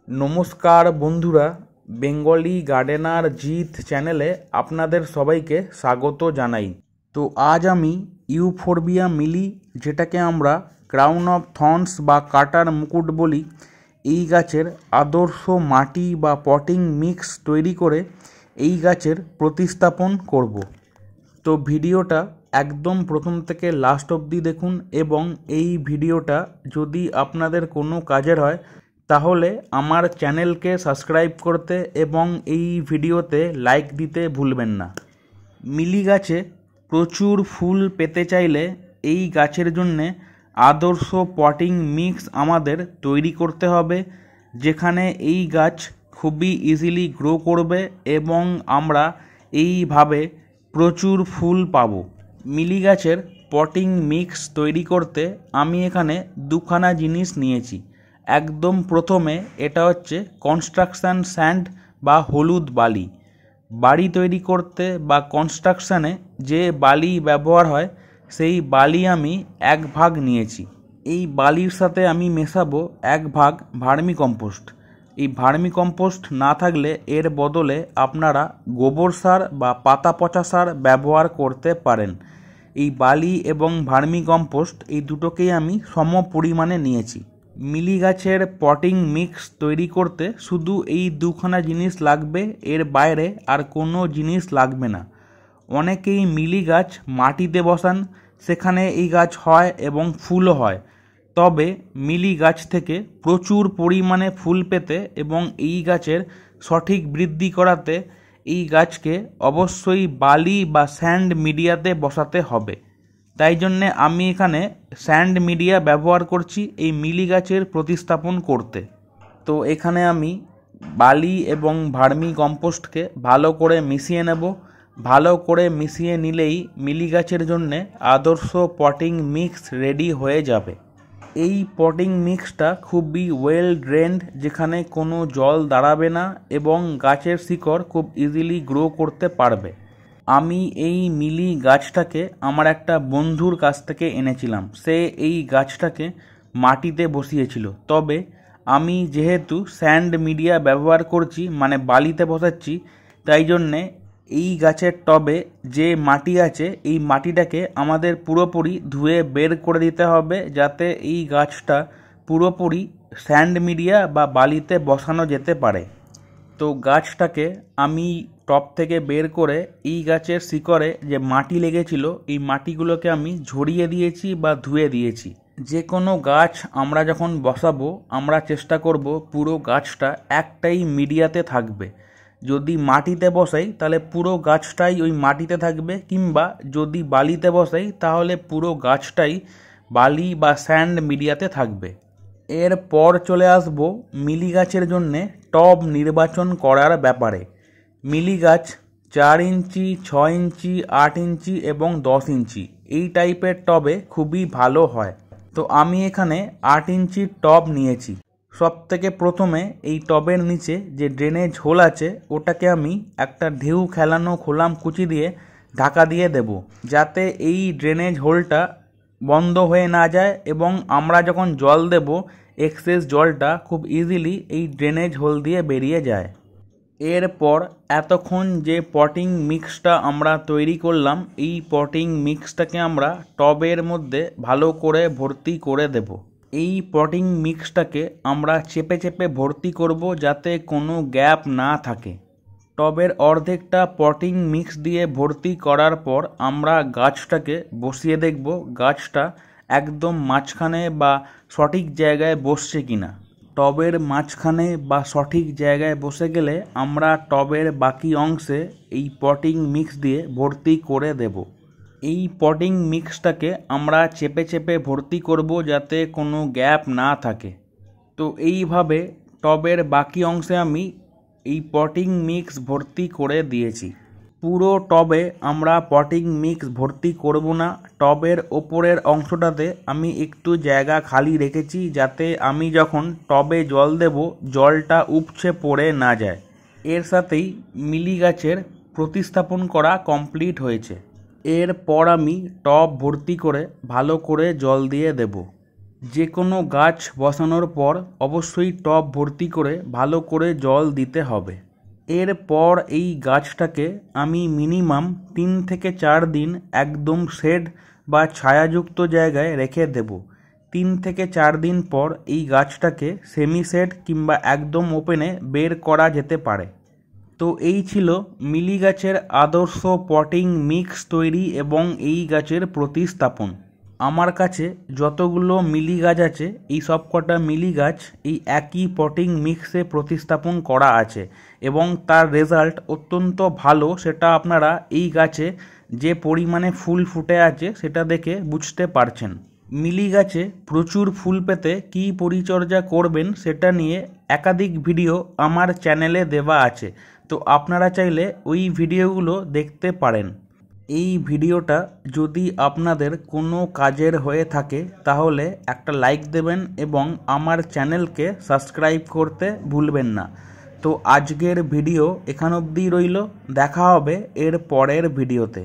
নমস্কার বন্ধুরা, Bengali gardener Jeet চ্যানেলে আপনাদের সবাইকে স্বাগত জানাই। তো আজ আমি ইউফোরবিয়া মিলি, যেটাকে আমরা ক্রাউন অফ থর্নস বা কাটার মুকুট বলি, এই গাছের আদর্শ মাটি বা পটিং মিক্স তৈরি করে এই গাছের প্রতিস্থাপন করব। তো ভিডিওটা একদম প্রথম থেকে লাস্ট অবধি দেখুন, এবং এই ভিডিওটা যদি আপনাদের কোনো কাজের হয় তাহলে আমার চ্যানেলকে সাবস্ক্রাইব করতে এবং এই ভিডিওতে লাইক দিতে ভুলবেন না। মিলি গাছে প্রচুর ফুল পেতে চাইলে এই গাছের জন্যে আদর্শ পটিং মিক্স আমাদের তৈরি করতে হবে, যেখানে এই গাছ খুবই ইজিলি গ্রো করবে এবং আমরা এইভাবে প্রচুর ফুল পাবো। মিলি গাছের পটিং মিক্স তৈরি করতে আমি এখানে দুখানা জিনিস নিয়েছি। একদম প্রথমে এটা হচ্ছে কনস্ট্রাকশান স্যান্ড বা হলুদ বালি। বাড়ি তৈরি করতে বা কনস্ট্রাকশানে যে বালি ব্যবহার হয় সেই বালি আমি 1 ভাগ নিয়েছি। এই বালির সাথে আমি মেশাবো 1 ভাগ ভার্মি কম্পোস্ট। এই ভার্মি কম্পোস্ট না থাকলে এর বদলে আপনারা গোবর সার বা পাতা পচা সার ব্যবহার করতে পারেন। এই বালি এবং ভার্মি কম্পোস্ট এই দুটোকেই আমি সম পরিমাণে নিয়েছি। মিলি গাছের পটিং মিক্স তৈরি করতে শুধু এই দুখানা জিনিস লাগবে, এর বাইরে আর কোনো জিনিস লাগবে না। অনেকেই মিলি গাছ মাটিতে বসান, সেখানে এই গাছ হয় এবং ফুলও হয়। তবে মিলি গাছ থেকে প্রচুর পরিমাণে ফুল পেতে এবং এই গাছের সঠিক বৃদ্ধি করাতে এই গাছকে অবশ্যই বালি বা স্যান্ড মিডিয়াতে বসাতে হবে। তাই জন্যে আমি এখানে স্যান্ড মিডিয়া ব্যবহার করছি এই মিলি গাছের প্রতিস্থাপন করতে। তো এখানে আমি বালি এবং ভার্মি কম্পোস্টকে ভালো করে মিশিয়ে নেব। ভালো করে মিশিয়ে নিলেই মিলি গাছের জন্যে আদর্শ পটিং মিক্স রেডি হয়ে যাবে। এই পটিং মিক্সটা খুবই ওয়েল ড্রেনড, যেখানে কোনো জল দাঁড়াবে না এবং গাছের শিকড় খুব ইজিলি গ্রো করতে পারবে। আমি এই মিলি গাছটাকে আমার একটা বন্ধুর কাছ থেকে এনেছিলাম। সে এই গাছটাকে মাটিতে বসিয়েছিল, তবে আমি যেহেতু স্যান্ড মিডিয়া ব্যবহার করছি, মানে বালিতে বসাচ্ছি, তাই জন্যে এই গাছের টবে যে মাটি আছে এই মাটিটাকে আমাদের পুরোপুরি ধুয়ে বের করে দিতে হবে, যাতে এই গাছটা পুরোপুরি স্যান্ড মিডিয়া বা বালিতে বসানো যেতে পারে। তো গাছটাকে আমি টব থেকে বের করে এই গাছের শিকড়ে যে মাটি লেগেছিল এই মাটিগুলোকে আমি ঝরিয়ে দিয়েছি বা ধুয়ে দিয়েছি। যে কোনো গাছ আমরা যখন বসাবো আমরা চেষ্টা করব পুরো গাছটা একটাই মিডিয়াতে থাকবে। যদি মাটিতে বসাই তাহলে পুরো গাছটাই ওই মাটিতে থাকবে, কিংবা যদি বালিতে বসাই তাহলে পুরো গাছটাই বালি বা স্যান্ড মিডিয়াতে থাকবে। এরপর চলে আসব মিলি গাছের জন্যে টব নির্বাচন করার ব্যাপারে। মিলি গাছ 4 ইঞ্চি, 6 ইঞ্চি, 8 ইঞ্চি এবং 10 ইঞ্চি এই টাইপের টবে খুবই ভালো হয়। তো আমি এখানে 8 ইঞ্চির টব নিয়েছি। সব থেকে প্রথমে এই টবের নিচে যে ড্রেনেজ হোল আছে ওটাকে আমি একটা ঢেউ খেলানো খোলাম কুচি দিয়ে ঢাকা দিয়ে দেব, যাতে এই ড্রেনেজ হোলটা বন্ধ হয়ে না যায় এবং আমরা যখন জল দেব এক্সেস জলটা খুব ইজিলি এই ড্রেনেজ হোল দিয়ে বেরিয়ে যায়। এরপর এতক্ষণ যে পটিং মিক্সটা আমরা তৈরি করলাম এই পটিং মিক্সটাকে আমরা টবের মধ্যে ভালো করে ভর্তি করে দেব। এই পটিং মিক্সটাকে আমরা চেপে চেপে ভর্তি করব, যাতে কোনো গ্যাপ না থাকে। টবের অর্ধেকটা পটিং মিক্স দিয়ে ভর্তি করার পর আমরা গাছটাকে বসিয়ে দেখব গাছটা একদম মাঝখানে বা সঠিক জায়গায় বসছে কিনা। টবের মাঝখানে বা সঠিক জায়গায় বসে গেলে আমরা টবের বাকি অংশে এই পটিং মিক্স দিয়ে ভর্তি করে দেব। এই পটিং মিক্সটাকে আমরা চেপে চেপে ভর্তি করব, যাতে কোনো গ্যাপ না থাকে। তো এইভাবে টবের বাকি অংশে আমি এই পটিং মিক্স ভর্তি করে দিয়েছি। পুরো টবে আমরা পটিং মিক্স ভর্তি করব না। টবের ওপরের অংশটাতে আমি একটু জায়গা খালি রেখেছি, যাতে আমি যখন টবে জল দেব জলটা উপচে পড়ে না যায়। এর সাথেই মিলি গাছের প্রতিস্থাপন করা কমপ্লিট হয়েছে। এরপর আমি টব ভর্তি করে ভালো করে জল দিয়ে দেব। যে কোনো গাছ বসানোর পর অবশ্যই টব ভর্তি করে ভালো করে জল দিতে হবে। এরপর এই গাছটাকে আমি মিনিমাম 3 থেকে 4 দিন একদম শেড বা ছায়াযুক্ত জায়গায় রেখে দেব। 3 থেকে 4 দিন পর এই গাছটাকে সেমি শেড কিংবা একদম ওপেনে বের করা যেতে পারে। তো এই ছিল মিলি গাছের আদর্শ পটিং মিক্স তৈরি এবং এই গাছের প্রতিস্থাপন। আমার কাছে যতগুলো মিলি গাছ আছে এই সব কটা মিলি গাছ এই একই পটিং মিক্সে প্রতিস্থাপন করা আছে এবং তার রেজাল্ট অত্যন্ত ভালো। সেটা আপনারা এই গাছে যে পরিমাণে ফুল ফুটে আছে সেটা দেখে বুঝতে পারছেন। মিলি গাছে প্রচুর ফুল পেতে কী পরিচর্যা করবেন সেটা নিয়ে একাধিক ভিডিও আমার চ্যানেলে দেওয়া আছে, তো আপনারা চাইলে ওই ভিডিওগুলো দেখতে পারেন। এই ভিডিওটা যদি আপনাদের কোনো কাজের হয়ে থাকে তাহলে একটা লাইক দেবেন এবং আমার চ্যানেলকে সাবস্ক্রাইব করতে ভুলবেন না। তো আজকের ভিডিও এখান অবধি রইল, দেখা হবে এর পরের ভিডিওতে।